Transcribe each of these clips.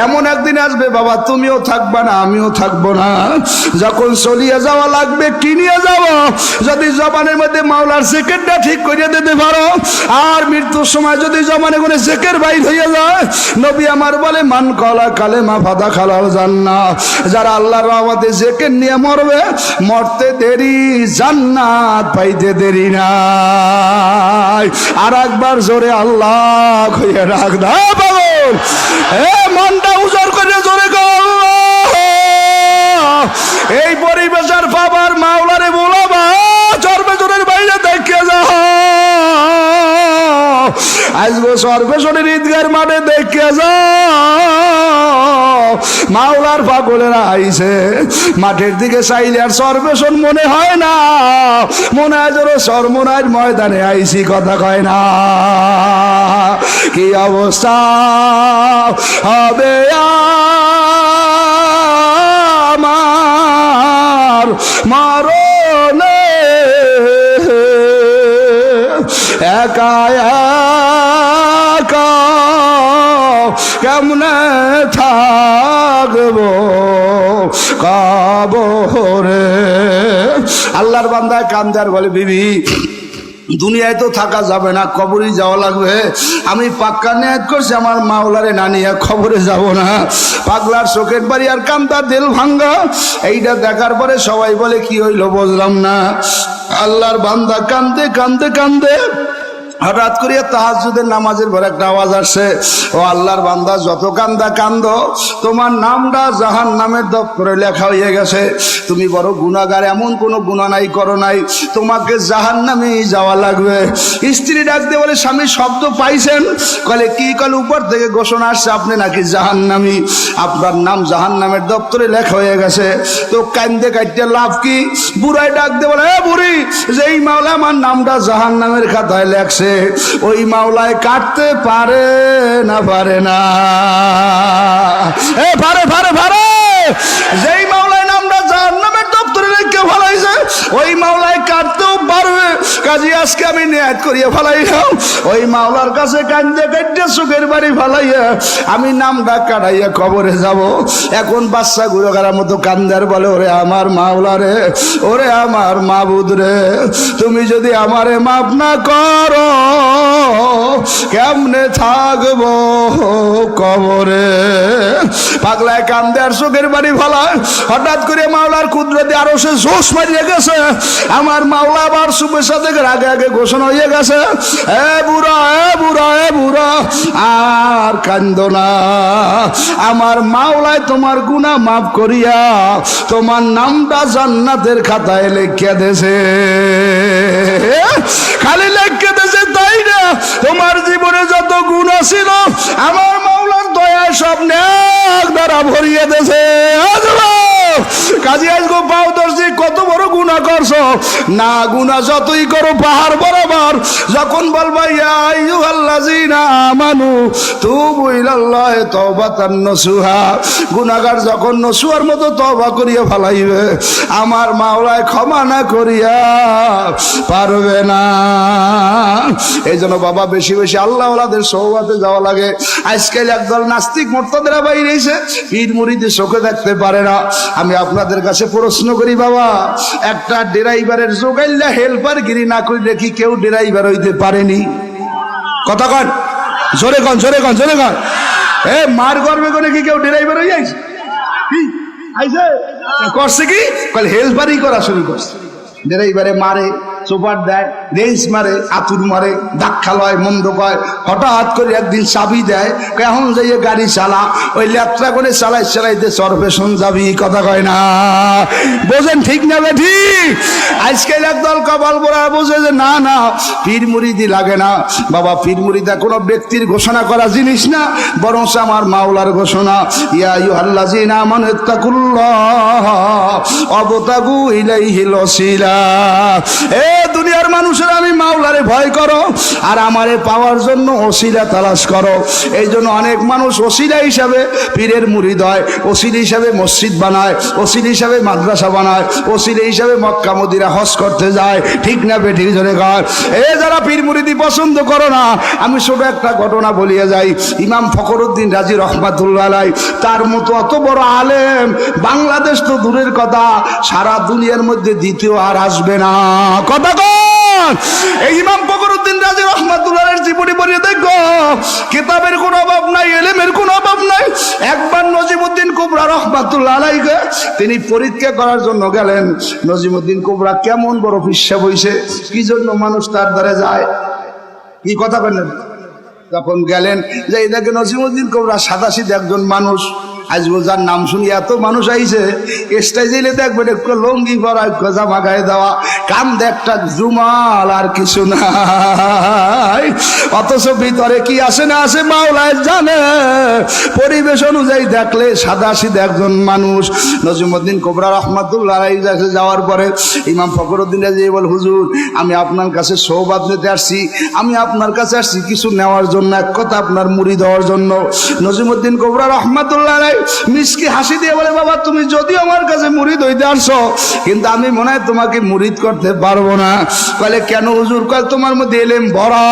এমন একদিন আসবে বাবা তুমিও থাকবা না আমিও থাকবো না, যখন চলিয়ে যাওয়া লাগবে কি নিয়ে যাবো? যদি জবানের মধ্যে মাওলার জিকিরটা ঠিক করে দিতে পারো, আর মৃত্যুর সময় যদি জবানে করে জিকির বাইর হয়ে যায়, নবী আমার বলে মান কলা কালেমা ফাদা খালাল জান্নাহ, যারা আল্লাহর রহমতে জিকির নিয়ে মরবে, মরতে দেরি জান্নাত পাইতে দেরি নাই। আর একবার জোরে আল্লাহ কইয়া রাখ দা পাগল, এ মনটা উজাড় করে জোরে আল্লাহ। এই পরিবেশের বাবার মাওলারে বলাবা চরবেজনের বাইরে দেখে যাও, আজকে সর্বেশ্বরের ঈদগার মাঠে দেখে যাও, মাওলার পাগলেরা আইছে। মাঠের দিকে চাইলে আর সর্বেশন মনে হয় না, মনে হয় যেন সর্বনার ময়দানে আইছি, কথা কয় না। কি অবস্থা হবে আমার মরণে, একা একা কেমনে থাকবো কবরে। আল্লাহর বান্দা কান্দার বলে বিবি দুনিয়ায় তো থাকা যাবে না, কবরে যাওয়া লাগবে। আমি পাক্কা নিয়ত করছি আমার মাওলারে না নিয়ে খবরে যাব না। পাগলার চোখের বাড়ি আর কান্দার দিল ভাঙ্গা। এইটা দেখার পরে সবাই বলে কি হইলো বুঝলাম না। আল্লাহর বান্দা কান্দে কান্দে কান্দে হঠাৎ করিয়া তাহাজ্জুদের নামাজের পর একটা আওয়াজ আসছে, ও আল্লাহর বান্দা যত কান্দা কান্দো, তোমার নামটা জাহান্নামের দপ্তরে লেখা হয়ে গেছে। তুমি বড় গুনাহগার, এমন কোনো গুনাহ নাই করো নাই, তোমাকে জাহান্নামেই যাওয়া লাগবে। স্ত্রী ডাক দিয়ে বলে স্বামী শব্দ পাইছেন? কলে কি? কলে উপর থেকে ঘোষণা আসছে আপনি নাকি জাহান্নামী, আপনার নাম জাহান্নামের দপ্তরে লেখা হয়ে গেছে। তো কান্দে কাটতে লাভ কি? বুড়াই ডাক দিয়ে বলে, এ বুড়ি, যেই মাওলা আমার নামটা জাহান্নামের খাতায় লেখছে ওই মাওলায় কাটতে পারে না? পারে না। এ পারে পারে পারে। যেই মাওলায় নামটা জাহান্নামের দপ্তরে লিখে ফেলাইছে ওই মাওলায় কাটতেও পারবে। কাজী আজকে আমি নিয়ত করিয়া ফেলাইলাম, ওই মাওলার কাছে কান্দে কাটতে চোখের বাড়ি ফেলাইয়া আমি নামটা কাটাইয়া কবরে যাব। এখন বাচ্চা গুরুগারার মতো কান্দার বলে, ওরে আমার মাওলা রে, ওরে আমার মাবুদ রে, তুমি যদি আমারে মাফ না করো কেমনে থাকবো কবরে? পাগলায় কান্দে আর চোখের বাড়ি ফেলায়। হঠাৎ করে মাওলার কুদরতে আরো সে জোশ মারিয়ে গেছে। আমার মাওলা আবার সুবের সাথে আগে আগে ঘোষণা হয়ে গেছে, এ বুড়া, এ বুড়া, এ বুড়া, আর কান্দো না। আমার মাওলায় তোমার গুনাহ মাফ করিয়া তোমার নামটা জান্নাতের খাতায় লিখে দেছে। খালি লিখে দেছে তাই না, তোমার জীবনে যত গুনাহ ছিল আমার মাওলার দয়ায় সব নেক দ্বারা ভরিয়ে দেছে। কাজী আজকে পাও দর্শি কত বড় গুনাহ করছো না, গুনাহ যতই করো পাহাড় বরাবর। যখন বলবা ইয়া আইয়ুহাল্লাযীনা আমানু তুবু ইলাল্লাহি তাওবাতান নসুহা, গুনাহগার যখন নসুহার মতো তওবা করিয়া ফেলাইবে আমার মাওলায় ক্ষমা না করিয়া পারবে না। এই জন্য বাবা বেশি বেশি আল্লাহ ওয়ালাদের সোহবতে যাওয়া লাগে। আজকাল একদল নাস্তিক মোর্তাদেরা বাইরে এসে পীর মুরিদের চোখে দেখতে পারে না। আমি আপনাদের কাছে প্রশ্ন করি বাবা, একটা ড্রাইভারের জোগাইল্লা হেল্পার গিরি না করলে কি কেউ ড্রাইভার হইতে পারেনি? কথা কন, জোরে কন, জোরে কন, জোরে কন। এ মার গর্বে করে কি কেউ ড্রাইভার হয়ে যাইছে? কি আইছে করছে কি? হেল্পারই করা শুরু করছে। ড্রাইভারে মারে, চোপার দেয়, রেঞ্জ মারে, আতুর মারে, ধাক্কা লয়, মন্দ কয়। হঠাৎ করে একদিন চাবি দেয়, এখন যাইয়ে গাড়ি চালা। ওই ল্যাপটা করে চালাই চালাইতে সর্বেশন যাবি, কথা কয় না। বোঝেন ঠিক না বেঠি? আজকাল একদল কপাল পোড়া বোঝে যে না না পীর মুরিদি লাগে না। বাবা পীর মুরিদা কোনো ব্যক্তির ঘোষণা করা জিনিস না, বরং আমার মাওলার ঘোষণা। ইয়া আইয়ুহাল্লাযীনা আমানু ইত্তাকুল্লাহ ওয়াবতাগু ইলাইহিল ওয়াসিলা। এ দুনিয়ার মানুষের আমি মাওলারে ভয় করো আর আমারে পাওয়ার জন্য ওসিলা তালাশ করো। এই জন্য অনেক মানুষ ওসিলা হিসাবে পীরের মুরিদ হয়, ওসিলা হিসাবে মসজিদ বানায়, ওসিলা হিসাবে মাদ্রাসা বানায়, ওসিলা হিসাবে মক্কা মদিনা হজ করতে যায়। ঠিক না বেঠিক জোরে কর। যারা পীর মুরিদি পছন্দ করো না, আমি ছোট একটা ঘটনা বলিয়ে যাই। ইমাম ফখরুদ্দিন রাজি রহমাতুল্লাহ আলাইহি, তার মতো অত বড় আলেম বাংলাদেশ তো দূরের কথা, সারা দুনিয়ার মধ্যে দ্বিতীয় আর আসবে না। কথা কন। এই ইমাম ফখরুদ্দিন রাজি রহমাতুল্লাহ আলাইহির জীবনী পড়িয়ে দেখো, কিতাবের কোনো অভাব নাই, ইলমের কোনো অভাব নাই। একবার নজিমউদ্দিন কুবরা রহমাতুল্লাহ আলাইহি তিনি পরীক্ষা করার জন্য গেলেন। নজিমউদ্দিন কুবরা কেমন বড় পিসাব হইছে, কি জন্য মানুষ তার দ্বারে যায়, কি কথা বলেন। যখন গেলেন যে দেখে নজিমউদ্দিন কুবরা সাদাসিধা একজন মানুষ, আজ যার নাম শুনি এত মানুষ আইছে, স্টেজে দেখবেন একটু লঙ্গি পরা, একটু জামা গায়ে দেওয়া, কান্দে একটা জুমাল, আর কিছু নাই। অথচ ভিতরে কি আসে না আসে মাওলায় জানে। পরিবেশ অনুযায়ী দেখলে সাদাসিধা একজন মানুষ। নজিমউদ্দিন কুবরা রহমাতুল্লাহ আলাইহি যাওয়ার পরে ইমাম ফখরুদ্দিন রাজি বল, হুজুর আমি আপনার কাছে সওবাত নিতে আসছি, আমি আপনার কাছে আসছি কিছু নেওয়ার জন্য, এক কথা আপনার মুরিদ হওয়ার জন্য। নজিমউদ্দিন কুবরা রহমাতুল্লাহ আলাইহি মিসকি হাসি দিয়ে বলে, বাবা তুমি যদি আমার কাছে মুরিদ হইতে আসছো, কিন্তু আমি মনে হয় তোমাকে মুরিদ করতে পারবো না। বলে কেন হুজুর? কয় তোমার মধ্যে এলেম ভরা,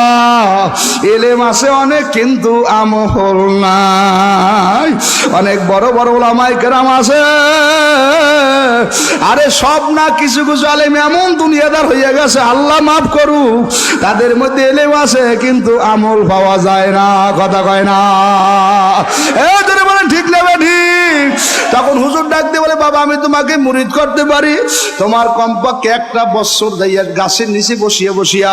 এলেম আছে অনেক কিন্তু আমল নাই। অনেক বড় বড় ওলামায়ে কেরাম আছে, আরে সব না, কিছু কিছু আলেম এমন দুনিয়াদার হইয়া গেছে, আল্লাহ মাফ করুক, তাদের মধ্যে এলেম আছে কিন্তু আমল পাওয়া যায় না। কথা কয় না। বলেন ঠিক না ঠিক। তখন হুজুর ডাক দিয়ে বলে, বাবা আমি তোমাকে মুরিদ করতে পারি, তোমার কমপক্ষে একটা বছর যাইয়া গাছের নিচে বসিয়া বসিয়া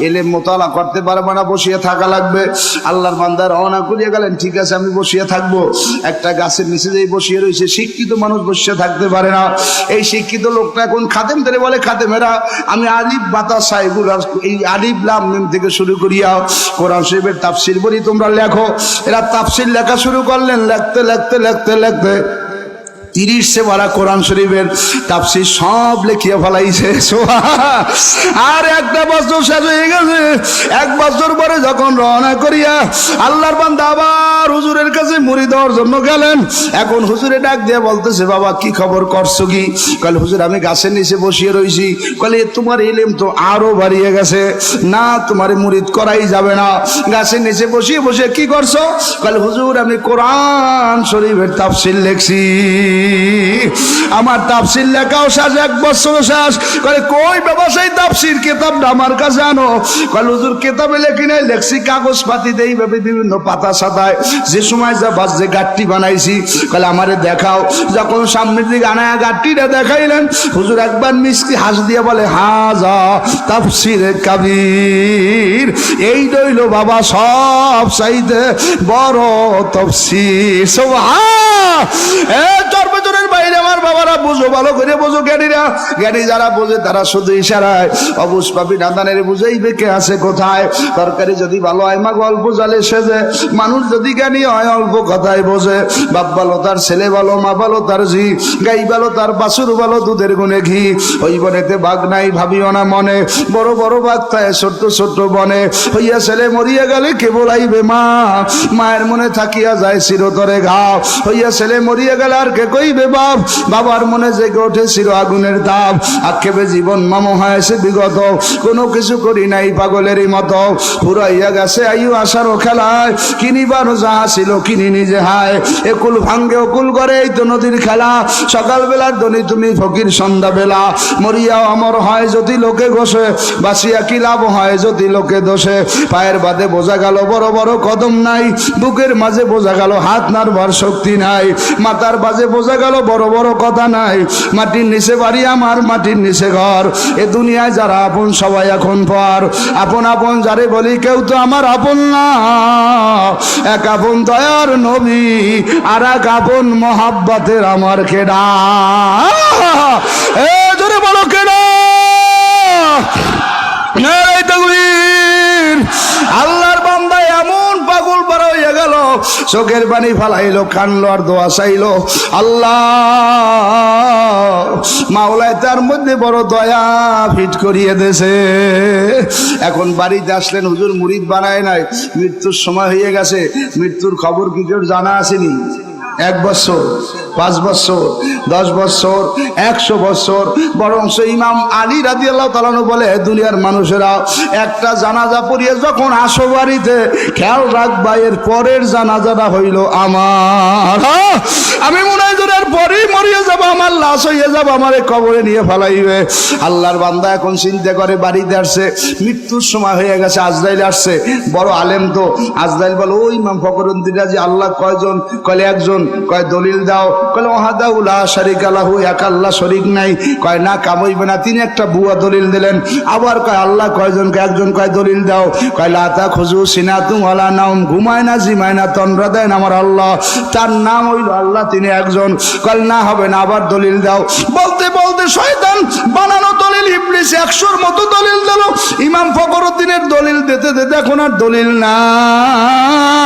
এলেম মোতালা করতে পারবে না, বসিয়া থাকা লাগবে। আল্লাহর বান্দা রওনা করিয়া গেলেন, ঠিক আছে আমি বসিয়া থাকবো। একটা গাছের নিচে যেই বসিয়া রয়েছে, শিক্ষিত মানুষ বসিয়া থাকতে পারে না। এই শিক্ষিত লোকটা এখন খাদেম ধরে বলে, খাদেমেরা আমি আলিফ বাতা সাহেবুল, এই আলিফ লাম মিম থেকে শুরু করিয়া কোরআন শরীফের তাফসীর বলি তোমরা লেখো। এরা তাফসীর লেখা শুরু করলেন, লিখতে লিখতে লিখতে লিখতে 30 সে বড় কোরআন শরীফের তাফসীর সব লিখিয়ে ফেলাইছে। আর একটা বছর শেষ হয়ে গেছে। এক বছর পরে যখন রওনা করিয়া আল্লাহর বান্দা আবার হুজুরের কাছে মুরিদ হওয়ার জন্য গেলেন, এখন হুজুরে ডাক দিয়ে বলতেছে, বাবা কি খবর, করছো কি? কলে হুজুর আমি গাছের নিচে বসিয়ে রইছি। কলে তোমার ইলম তো আরো বাড়িয়ে গেছে, না তোমার মুরিদ করাই যাবে না। গাছের নিচে বসিয়ে বসিয়ে কি করছো? কলে হুজুর আমি কোরআন শরীফের তাফসীর লিখছি। আমার তাফসীর লেখাও শেষ, এক বছর শেষ। কলে কই ব্যবসায়ী তাফসীর কিতাবটা আমার কাছে আনো। কলে হুজুর কিতাবে লেখি নাই, লেখছি কাগজ পাতি দেই ভাবে বিভিন্ন পাতা সাদায়, যে সময় যা বাজে গাট্টি বানাইছি। কলে আমারে দেখাও। যখন সামনের দিকে আনায়া গাট্টিটা দেখাইলেন, হুজুর একবার মিষ্টি হাস দিয়ে বলে, হাজা তাফসীরে কাবীর, এই রইল বাবা সব চাইতে বড় তাফসীর। সুবহান। চর্বজনের বাইরে আমার বাবারা বুঝো, ভালো করে বুঝো। জ্ঞানীরা, জ্ঞানী যারা বোঝে তারা শুধু ইশারায়, অবুঝ পাপি নাদানের বুঝাইবে কে আছে কোথায়। তরকারি যদি ভালো হয় মা অল্প জালে সেজে, মানুষ যদি জ্ঞানী হয় অল্প কথায় বোঝে। বাপ ভালো তার ছেলে ভালো, মা ভালো তার ঝি, গাই ভালো তার বাছুর ভালো, দুধের গুণে ঘি। ওই বনেতে বাঘ নাই ভাবিও না মনে, বড় বড় বাঘ তাই ছোট্ট ছোট্ট বনে। হইয়া ছেলে মরিয়া গেলে কে বলাইবে মা, মায়ের মনে থাকিয়া যায় চিরতরে ঘাও। হইয়া ছেলে মরিয়া গেলে আর কে কইবে বাপ, বাবার মনে জেগে ওঠে চির আগুনের তাপ। আক্ষেপে জীবন মামো হয়েছে বিগত, কোনো কিছু করি নাই পাগলেরই মতো। ফুরাইয়া গেছে আয়ু আশারও খেলায়, কিনিবারও যাহা ছিল কিনি নিজে হায়। একুল ভাঙ্গে অকুল করে এই তো নদীর খেলা, সকাল বেলার ধনী তুমি ফকির সন্ধ্যা বেলা। মরিয়াও অমর হয় যদি লোকে ঘষে, বাসিয়া কি লাভ হয় যদি লোকে দোষে। পায়ের বাদে বোঝা গেল বড় বড় কদম নাই, বুকের মাঝে বোঝা গেল হাত নাড়বার শক্তি নাই। মাথার বাজে বোঝা গেল বড় বড় কথা নাই। মাটির নিচে বাড়ি আমার, মাটির নিচে ঘর। এ দুনিয়ায় যারা আপন সবাই এখন পর। আপন আপন যারে বলি কেউ তো আমার আপন না। এক আপন দয়ার নবী, আর এক আপন মহাব্বতের আমার কেডা। এ জোরে বলো কেডা। আল্লাহর বান্দা এমন পাগল পারা হইয়া গেল, চোখের পানি ফালাইলো, কানলো আর দোয়া চাইলো। আল্লাহ মাওলায় তার মধ্যে বড় দয়া ফিট করিয়ে দেছে। এখন বাড়িতে আসলেন, হুজুর মুরিদ বানায় নাই, মৃত্যুর সময় হয়ে গেছে। মৃত্যুর খবর কি কেউ জানা আসেনি? 1 বছর, 5 বছর, 10 বছর, 100 বছর। বরং ইমাম আলী রাদিয়াল্লাহু তাআলা আনহু বলে, দুনিয়ার মানুষেরা একটা জানাজা পড়িয়ে যখন আসো বাড়িতে, খেয়াল রাখবা এর পরের জানাজাটা হইল আমার। আমি মনে হয় এর পরেই মরিয়ে যাবো, আমার লাশ হয়ে যাবো, আমারে কবরে নিয়ে ফেলাইবে। আল্লাহর বান্দা এখন চিন্তা করে, বাড়িতে আসছে, মৃত্যুর সময় হয়ে গেছে, আজরাইল আসছে, বড় আলেম তো। আজরাইল বলে, ও ইমাম ফখরুদ্দিন রাজি, আল্লাহ কয়জন? কয় একজন। কয় দলিল দাও। কয় ওয়াহদাহু লা শারীকা লাহু, এক আল্লাহ শরীক নাই। কয় না, কাম হইবে না। তিনি একটা বুয়া দলিল দিলেন। আবার কয় আল্লাহ কয়জন? কয় একজন। কয় দলিল দাও। কয় লা তাখুযু সিনাতুম ওয়ালা নাওম, ঘুমায় না জিমায় না, তন্দ্রা দেন আমার আল্লাহ, তার নাম হইল আল্লাহ, তিনি একজন। কয় না, হবে না, আবার দলিল দাও। বলতে বলতে শয়তান বানানো দলিল ইবলিস 100-র মতো দলিল দিল। ইমাম ফখরুদ্দিনের দলিল দিতে দিতে এখন আর দলিল নাই।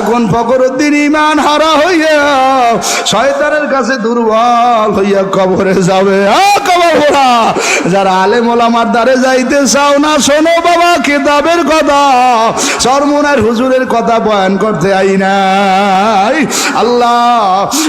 এখন ফখরুদ্দিন ইমান হারা হইয়া শয়তানের কাছে দুর্বল হইয়া কবরে যাবে। কবরা যারা আলেম ওলামার দ্বারে যাইতে চাও না, শোনো বাবা কিতাবের কথা, চরমুনার হুজুরের কথা বয়ান করতে আই নাই। আল্লাহ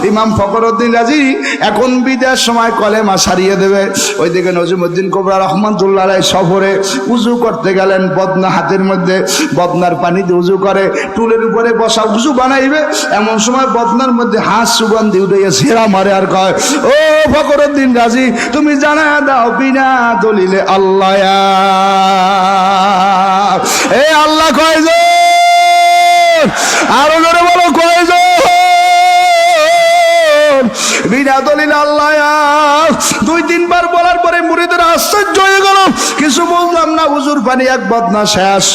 ইমাম ফখরুদ্দিন রাজি এখন বিদায়ের সময় কলেমা সারিয়ে দেবে। ওইদিকে নজিমউদ্দিন কোবরা রহমাতুল্লাহ আলাইহি সফরে উজু করতে গেলেন, বদনা হাতের মধ্যে, বদনার পানিতে উজু করে, টুলের উপরে বসা উজু বানাইবে, এমন সময় বদনার মধ্যে হাত সুগন্ধি উঠে ছেঁড়া মারে আর কয়, ও ফখরুদ্দিন রাজি, তুমি জানা দাও বিনা দলিলে আল্লাহ এ আল্লাহ কয়জন? আরো জোরে বলো, কয়জন? বিনা দলিলে আল্লাহ। 2-3 বার বলার পরে মুরিদের আশ্চর্য হয়ে গেল, কিছু বললাম না, হুজুর পানি এক বদনা শেষ।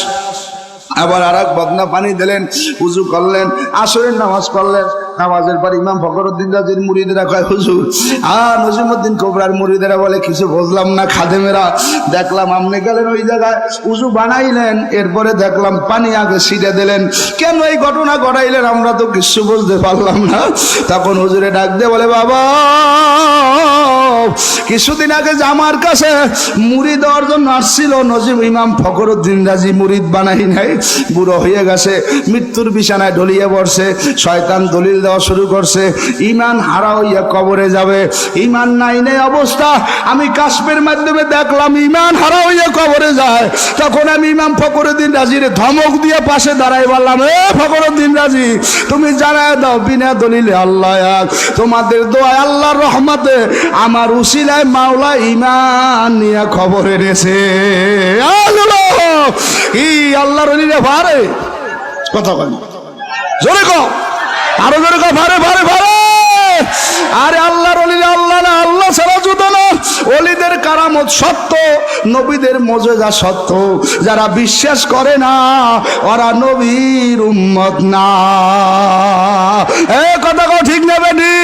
আবার আর এক বদনা পানি দিলেন, উজু করলেন, আসরের নামাজ পড়লেন। নামাজের পর ইমাম ফখরুদ্দিন রাজির মুরিদেরা কয়, হুজুর নজিমউদ্দিন কোবরার মুরিদেরা বলে, কিছু বুঝলাম না, খাদেমেরা দেখলাম আপনি গেলেন ওই জায়গায় উজু বানাইলেন, এরপরে দেখলাম পানি আগে ছিটে দিলেন, কেন এই ঘটনা ঘটাইলেন? আমরা তো কিছু বুঝতে পারলাম না। তখন হুজুরে ডাক দিয়ে বলে, বাবা কিছুদিন আগে যে আমার কাছে মুরিদ দেওয়ার জন্য আসছিল নজিম ইমাম ফখরুদ্দিন রাজি, মুরিদ বানাই নাই, বুড়ো হয়ে গেছে, মৃত্যুর বিছানায় ঢলিয়ে পড়ছে, শয়তান দলিল দেওয়া শুরু করছে, ইমান হারা হইয়া কবরে যাবে। ইমান নাই নেই অবস্থা আমি কাশ্মের মাধ্যমে দেখলাম ইমান হারা হইয়া কবরে যায়। তখন আমি ইমাম ফখরুদ্দিন রাজির ধমক দিয়ে পাশে দাঁড়াই বললাম, এ ফখরুদ্দিন রাজি, তুমি জানায় দাও বিনা দলিলে আল্লাহ এক, তোমাদের দোয়ায় আল্লাহর রহমতে আমার উসিলায় মাওলা ইমান নিয়ে খবর এনেছে। কি আল্লাহর ওলিরা ভারে কথা বল, জোরে কও, আরো জোরে কও, ভারে ভারে ভারে। আরে আল্লাহর ওলিরা আল্লাহ না, আল্লাহ ছাড়া জুতো না। ওলিদের কারামত সত্য, নবীদের মুজিজা সত্য, যারা বিশ্বাস করে না ওরা নবীর উম্মত না। এ কথা কও, ঠিক না বেটি?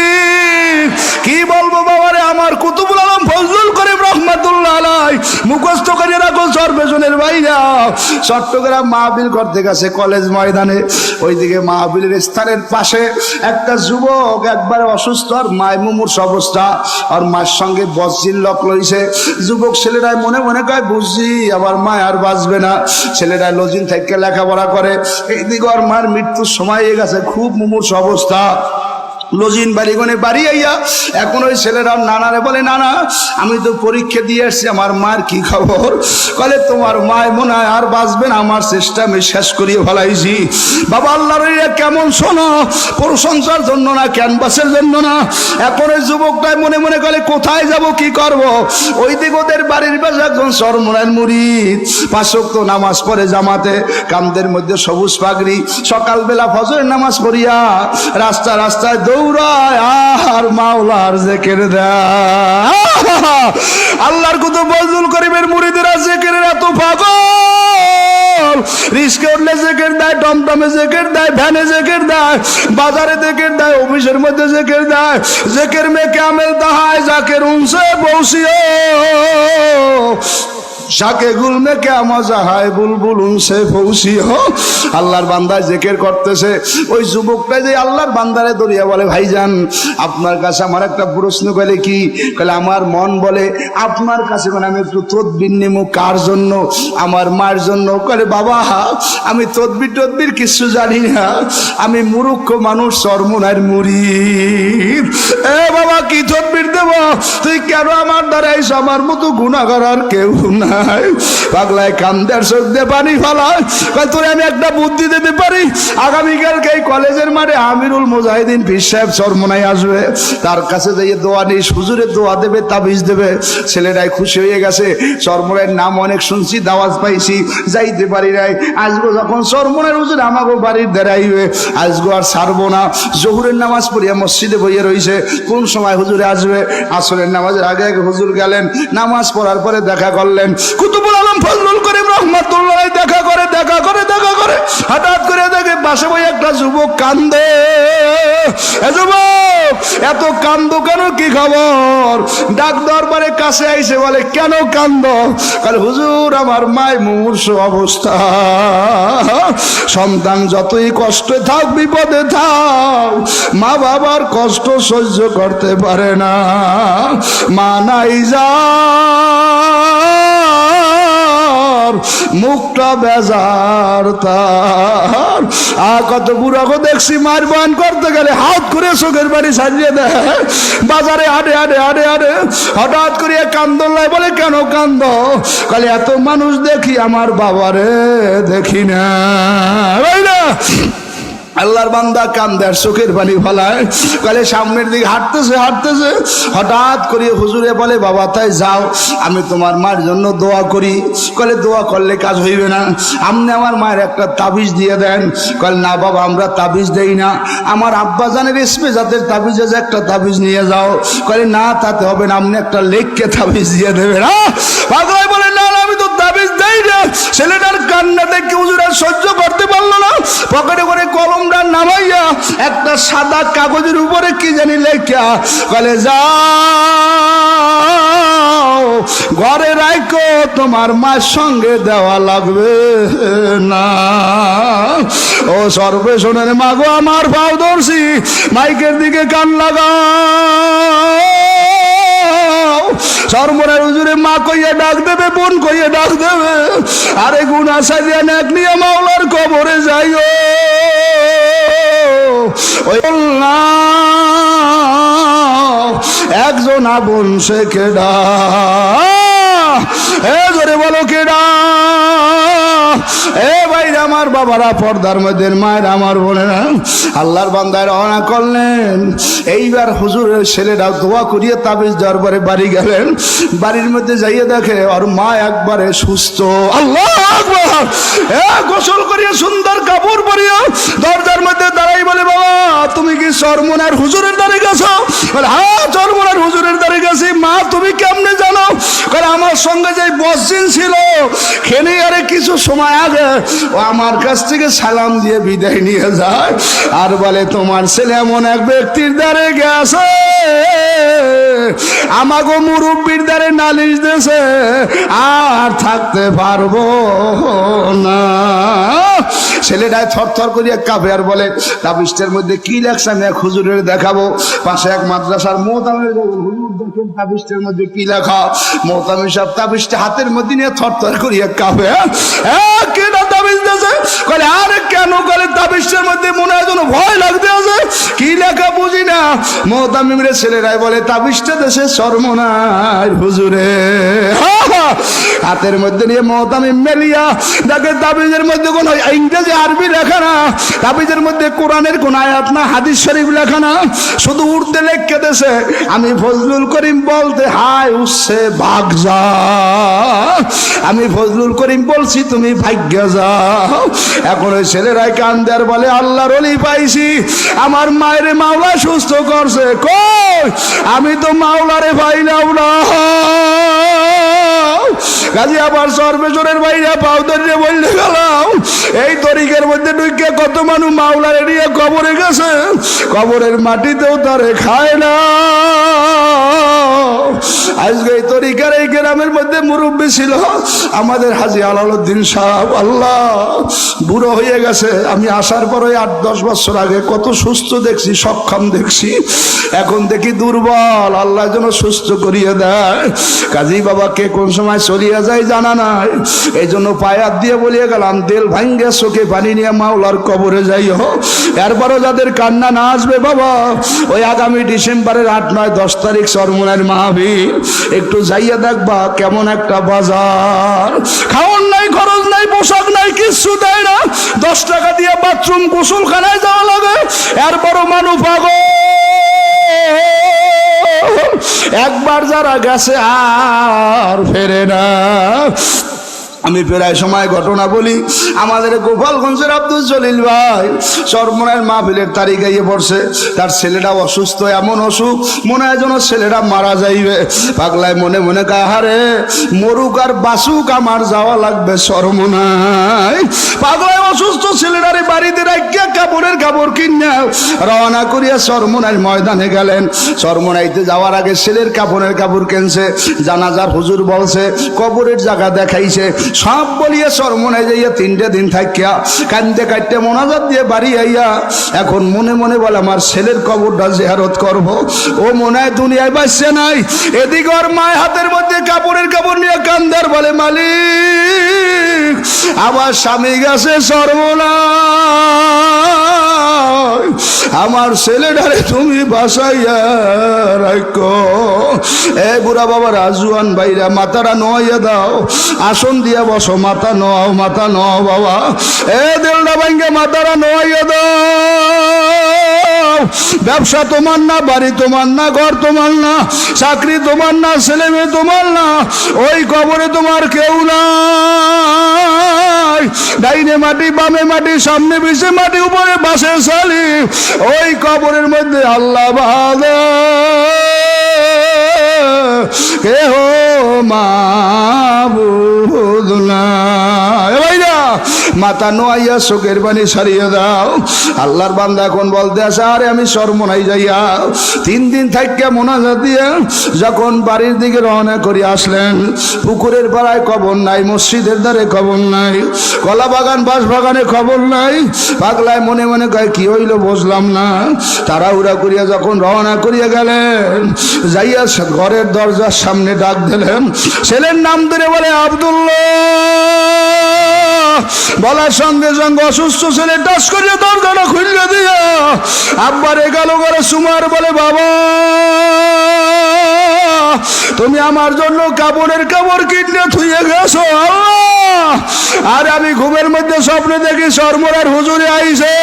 কি বলবো বাবারে, আমার কুতুবুল আলম ফজলুল করিম রহমাতুল্লাহ আলাইহি মুখস্থ করে রাখো সর্বেজনের ভাইরা। চট্টগ্রাম মাহফিল করতে গেছে কলেজ ময়দানে, ওইদিকে মাহফিলের স্থানের পাশে একটা যুবক একবারে অসুস্থ, আর মায় মুমূর্ষ অবস্থা, আর মার সঙ্গে বজ্জির লোক লইছে। যুবক ছেলেরাই মনে মনে কয়, বুঝছি আমার মা আর বাঁচবে না। ছেলেরা লজিন থেকে লেখাপড়া করে, এইদিকে ওর মার মৃত্যুর সময় হয়ে গেছে, খুব মুমূর্ষ অবস্থা। লজিন বাড়িগনে বাড়ি আইয়া এখন ওই ছেলেরা নানারে বলে, নানা আমি তো পরীক্ষা দিয়ে আসছি, আমার মার কি খবর? বলে, তোমার মায় মনে হয় আর বাঁচবে না, আমার চেষ্টা আমি শেষ করিয়ে ফেলাইছি। বাবা আল্লাহর কেমন শোনো, প্রশংসার জন্য না, ক্যানভাসের জন্য না। এখন ওই যুবকটাই মনে মনে করে, কোথায় যাব, কি করব? ওই দিক ওদের বাড়ির পাশে একজন চরমুনার মুরিদ, 5 ওয়াক্ত নামাজ পড়ে জামাতে, কামদের মধ্যে সবুজ পাগড়ি, সকালবেলা ফজরের নামাজ পড়িয়া রাস্তায় দৌড়ায় আর মাওলার জিকির দেয়। আল্লাহর কুতুব ফজলুল করিমের মুরিদেরা জিকিরের এত পাগল, রিস্কে উঠলে জিকির দেয়, টমটমে জিকির দেয়, ভ্যানে জিকির দেয়, বাজারে জিকির দেয়, অফিসের মধ্যে জিকির দেয়। জিকির মে কামেল তাহায় জাকির উনসে বসিও, শাকে গুলমে কে মজা হয় বুলবুল উনসে ফৌসি হো। আল্লাহর বান্দা জিকির করতেছে, ওই যুবকটা যে আল্লাহর বান্দারে দরিয়া বলে ভাইজান আপনার কাছে আমার একটা প্রশ্ন, বলে কি? বলে আমার মন বলে আপনার কাছে মানে আমি একটু তদবির নেবো। কার জন্য? আমার মার জন্য। বলে বাবা আমি তদবির কিছু জানি না, আমি মূর্খ মানুষ, চরমনার মুরিদ। এ বাবা কি তদবির দেব? তুই কেন আমার দ্বারা এসে আমার মতো গুনাহগার আর কেউ নাই। পাগলায় কান্দার চোখ দিয়ে পানি ফেলায়। তোর আমি একটা বুদ্ধি দিতে পারি, আগামীকালকে এই কলেজের মাঠে আমিরুল মুজাহিদিন পীর সাহেব চরমনায় আসবে, তার কাছে যাইয়ে দোয়া নিস, হুজুরের দোয়া দেবে, তাবিজ দেবে। ছেলেটাই খুশি হয়ে গেছে। চরমনায়ের নাম অনেক শুনছি, দাওয়াজ পাইছি, যাইতে পারি নাই। আজগো যখন চরমনায়ের হুজুর আমাকে বাড়ির দেরাইবে, আজগো আর ছাড়বো না। জোহরের নামাজ পড়িয়া মসজিদে বইয়ে রইছে, কোন সময় হুজুরে আসবে। আসরের নামাজের আগে আগে হুজুর গেলেন, নামাজ পড়ার পরে দেখা করলেন। কুতুবুল আলম ফজলুল করিম রহমাতুল্লাহ দেখা করে হঠাৎ করে দেখে পাশে বই একটা যুবক কান্দে। এ যুবক এত কান্দো কেন, কি খবর? ডাক দরবারে কাছে আইসে, বলে কেন কান্দো? কাল হুজুর আমার মায় মুমূর্ষু অবস্থা, সন্তান যতই কষ্টে থাক বিপদে থাক, মা বাবার কষ্ট সহ্য করতে পারে না, মা নাই যা মুখটা বেজার তার। কত বুড়াকে দেখছি মার বান করতে গেলে হাত করে চোখের বাড়ি সাজিয়ে দেয়, বাজারে আডে হঠাৎ করে কান্দলাই। বলে কেন কান্দ? কালে এত মানুষ দেখি আমার বাবারে দেখি না। আল্লাহর বান্দা কান্দার চোখের পানি ফেলায়। কালে সামনের দিকে হাঁটতেছে হঠাৎ করে হুজুরে বলে বাবা তাই যাও, আমি তোমার মার জন্য দোয়া করি। কলে দোয়া করলে কাজ হইবে না, আপনি আমার মায়ের একটা তাবিজ দিয়ে দেন। কলে না বাবা আমরা তাবিজ দেই না, আমার আব্বা জানের ইসমে জাতের তাবিজ আছে, একটা তাবিজ নিয়ে যাও। কলে না তাতে হবে না, আপনি একটা লেখকে তাবিজ দিয়ে দেবে না। পাগল বলে না আমি তো তাবিজ দেই না। ছেলেটার কান্না দেখে হুজুর আর সহ্য করতে পারলো না, পকেটে করে কলম নামাইয়া একটা সাদা কাগজের উপরে কি জানি লেখা, বলে যাও ঘরে রাখো, তোমার মার সঙ্গে দেওয়া লাগবে না। ও সর্বেশনের মাগো আমার পাও ধরছি, মাইকের দিকে কান লাগাও। চরমনার হুজুরে মা কইয়া ডাক দেবে, বোন কইয়া ডাক দেবে। আরে গুনাহ সাজিয়া নেক নিয়ে মাওলার কবরে যাইও। একজন আগুন সে কেডা, এ জোরে বলো কেডা? এ ভাইরা আমার বাবারা, পর্দার মধ্যে মায়ের আমার বোনেরা, আল্লাহর বান্দায় রওনা করলেন। এইবার হুজুরের ছেলেরা দোয়া করিয়ে তাবিজ দেওয়ার পরে বাড়ি গেলেন। বাড়ির মধ্যে যাইয়ে দেখে ওর মা একবারে সুস্থ। আল্লাহ আকবার! গোসল করিয়া সুন্দর কাপড় পরিয়া দরজার মধ্যে দাঁড়াই বলে বাবা তুমি কি চরমনার হুজুরের দ্বারে গেছো? বলে হ্যাঁ চরমনার হুজুরের দ্বারে গেছি। মা তুমি কেমনে জানো? কারণ আমার সঙ্গে যে বসিন ছিল খেনে আরে কিছু সময় আগে ও আমার কাছ থেকে সালাম দিয়ে বিদায় নিয়ে যায় আর বলে তোমার ছেলে এমন এক ব্যক্তির দ্বারে গেছে, আমাকে মুরব্বীর দ্বারে নালিশ দিয়েছে, আর থাকতে পারবো না। ছেলেটায় থরথর করিয়া কাঁপে আর বলে তাবিজটার মধ্যে কি লেখছে আমি এক হুজুরের দেখাবো। পাশে এক মাদ্রাসার মোহতামির হুজুর দেখেন তাবিজটার মধ্যে কি লেখা। মোহতামির সাহেব তাবিজটা হাতের মধ্যে নিয়ে থরথর করিয়া কাঁপে। কেনা তাবিজ দিয়েছে? বলে আরে কেন? বলে তাবিজটার মধ্যে মনে হয় যেন ভয় লাগতে আছে, কি লেখা বুঝি না। মোহতামিমের ছেলেরাই বলে তাবিজটা দেশে চরমনার হুজুরে। হাতের মধ্যে নিয়ে মোহতামিম মেলিয়া দেখে তাবিজের মধ্যে কোন ইংরেজি আরবি লেখা না, তাবিজের মধ্যে কোরআনের কোন আয়াত না, হাদিস শরীফ লেখা না, শুধু উর্দে লেখকে দেশে আমি ফজলুল করিম বলতে হায় উসে ভাগ যা, আমি ফজলুল করিম বলছি তুমি ভাগ্য যাও। এখন ওই ছেলেরাই কান্দে আর বলে আল্লাহর ওলি পাইছি, আমার মায়ের মাওলা সুস্থ করছে। কই আমি তো মাওলারে পাইলাম না। কাজে আবার সর্বেশ্বরের বাইরে পাও ধরে বললে গেলাম এই তরিকের মধ্যে ঢুকে কত মানুষ মাওলার এড়িয়ে কবরে গেছে, কবরের মাটিতেও তারে খায় না। আজকে এই তরিকার এই গ্রামের মধ্যে মুরব্বী ছিল আমাদের হাজী আলাউদ্দিন সাহেব, আল্লাহ বুড়ো হয়ে গেছে। আমি আসার পরে 8-10 বছর আগে কত সুস্থ দেখছি, সক্ষম দেখছি, এখন দেখি দুর্বল। আল্লাহ যেন সুস্থ করিয়ে দেয়। কাজী বাবাকে কোন সময় চলিয়ে যায় জানা নাই, এই জন্য পায়াত দিয়ে বলিয়ে গেলাম দিল ভাঙ্গে চোখে পানি নিয়ে মাওলার কবরে যাইও। এরপরও যাদের কান্না না আসবে বাবা, ওই আগামী ডিসেম্বরের 8, 9, 10 তারিখ চরমনাইয়ের মাহফিল, একটু যাইয়া দেখবা কেমন একটা বাজার। খাওয়ার নাই, খরচ নাই, পোশাক নাই, কিচ্ছু দেয় না। 10 টাকা দিয়ে বাথরুম গোসলখানায় যাওয়া লাগে। এরপরও মানুষ পাগল। একবার যারা গেছে আর ফেরে না। আমি প্রায় সময় ঘটনা বলি, আমাদের গোপালগঞ্জের আব্দুল জলিল ভাই চরমনাইয়ের মাহফিলের তারিখ আইয়ে পড়ছে, তার ছেলেটা অসুস্থ, এমন অসুখ মনে হয় যেন ছেলেটা মারা যাইবে। পাগলায় মনে মনে কয় হারে মরুক আর বাসুক আমার যাওয়া লাগবে চরমনাই। পাগলায় অসুস্থ ছেলেটারে বাড়িতে রাখিয়া কাপড়ের কাপড় কিনে রওনা করিয়া চরমনাইয়ের ময়দানে গেলেন। চরমনাইতে যাওয়ার আগে ছেলের কাপড়ের কাপড় কিনছে, জানাজার হুজুর বলছে, কবরের জায়গা দেখাইছে, সব বলিয়ে চরমনায় যাইয়া 3টে দিন থাকিয়া কান্দে কাটতে মোনাজাত দিয়ে বাড়ি আইয়া এখন মনে মনে বলে আমার ছেলের কবরটা জিয়ারত করব। ও মনে হয় দুনিয়ায় বাঁচছে নাই। এদিকে ওর মায়ের হাতের মধ্যে কাপড়ের কাপড় নিয়ে কান্দার বলে মালিক আমার স্বামী গেছে চরমনায়, আমার ছেলেটারে তুমি বাসাইয়া রাখো। এ বুড়া বাবা রাজুয়ান ভাইরা মাথাটা নোয়াইয়া দাও, আসন দিয়া বসো, মাথা নোয়াও, মাথা নোয়াও বাবা। এ দিলটা ভাঙ্গে মাথাটা নোয়াইয়া দাও। ব্যবসা তোমার না, বাড়ি তোমার না, ঘর তোমার না, চাকরি তোমার না, ছেলে মেয়ে তোমার না, ওই কবরে তোমার কেউ নাই। ডাইনে মাটি, বামে মাটি, সামনে পিছে মাটি, উপরে বাসে শালি, ওই কবরের মধ্যে আল্লাহ বাদা কেহ মাবুদ নাই। মাথা নোয়াইয়া চোখের পানি সারিয়ে দাও। আল্লাহর বান্দা এখন বলতে আসে আরে আমি চরমনাই যাইয়া 3 দিন থাকিয়া মোনাজাত দিয়া যখন বাড়ির দিকে রওনা করে আসলেন, পুকুরের পাড়ায় কবর নাই, মসজিদের ধারে কবর নাই, কলা বাগান বাঁশ বাগানে খবর নাই। পাগলায় মনে মনে কয় কি হইল বুঝলাম না। তাড়াহুড়া করিয়া যখন রওনা করিয়া গেলেন, যাইয়া ঘরের দরজার সামনে ডাক দিলেন, ছেলের নাম ধরে বলে আব্দুল্লাহ। বলার সঙ্গে সঙ্গে অসুস্থ ছেলে টাচ করিয়া দরজাটা খুলে দিয়া আব্বারে গেল ঘরে সুমার বলে বাবা তুমি আমার জন্য কাপড়ের কাপড় কিনে থুয়ে গেছো। আর আমি ঘুমের মধ্যে স্বপ্নে দেখি চরমনাইয়ের হুজুরে আইছে,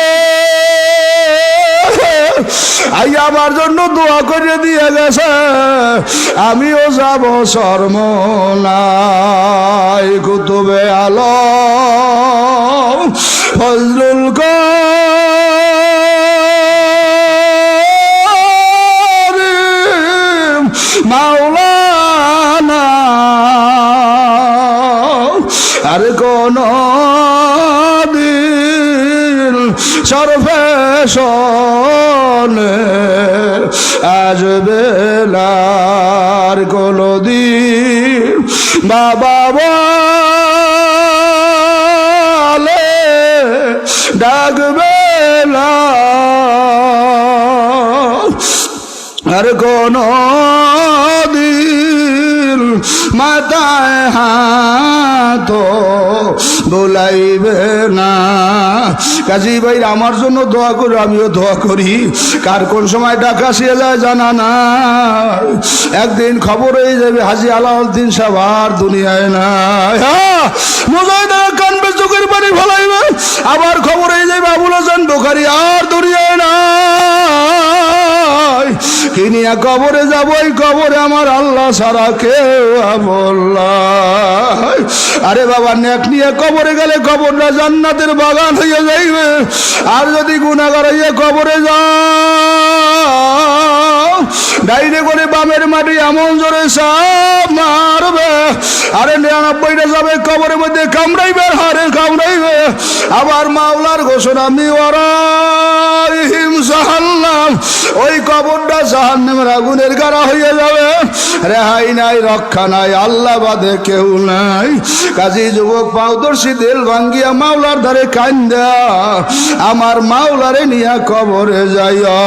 আইয়া আমার জন্য দোয়া করে দিয়ে গেছে, আমিও যাব চরমনাই। কুতুবে আলম ফজলুল করিম মাওলানা আর কোন দিন সরফেশনে আসবে আর কোনো দিন বাবা বলে ডাকবে না আর কোন দিন মাথায় হাত বলাইবে না। কাজী ভাই আমার জন্য দোয়া করো, আমিও দোয়া করি। কার কোন সময় ডাকা শিয়ে যায় জানা না, একদিন খবর হয়ে যাবে হাজী আলাউদ্দিন সাহেব আর দুনিয়ায় নাই। কানবে চোখের পানি ফলাইবে, আবার খবর হয়ে যাবে আবুল হাসান বোখারি আর দুনিয়ায় নাই। কিনিয়া কবরে যাব, ওই কবরে আমার আল্লাহ ছাড়া কেউ বললাই। আরে বাবা নেক নিয়ে কবরে গেলে কবরটা জান্নাতের বাগান হয়ে যাইবে, আর যদি গুনাহগার হইয়া কবরে যাও ডাইনে করে বামের মাটি এমন জোরে সাপ মারবে, আরে 99টা যাবে কবরের মধ্যে কামড়াইবে, হারে কামড়াইবে। আবার মাওলার ঘোষণা মিওয়ারাইহিম জাহান্নাম, ওই কবরটা জাহান্নামের আগুনের গাড়া হয়ে যাবে। রেহাই নাই, রক্ষা নাই, আল্লাহ বাদে কেউ নাই। কাজী যুবক পাউদর্শী দিল ভাঙ্গিয়া মাওলার ধারে কান্দা আমার মাওলারে নিয়া কবরে যাইয়া।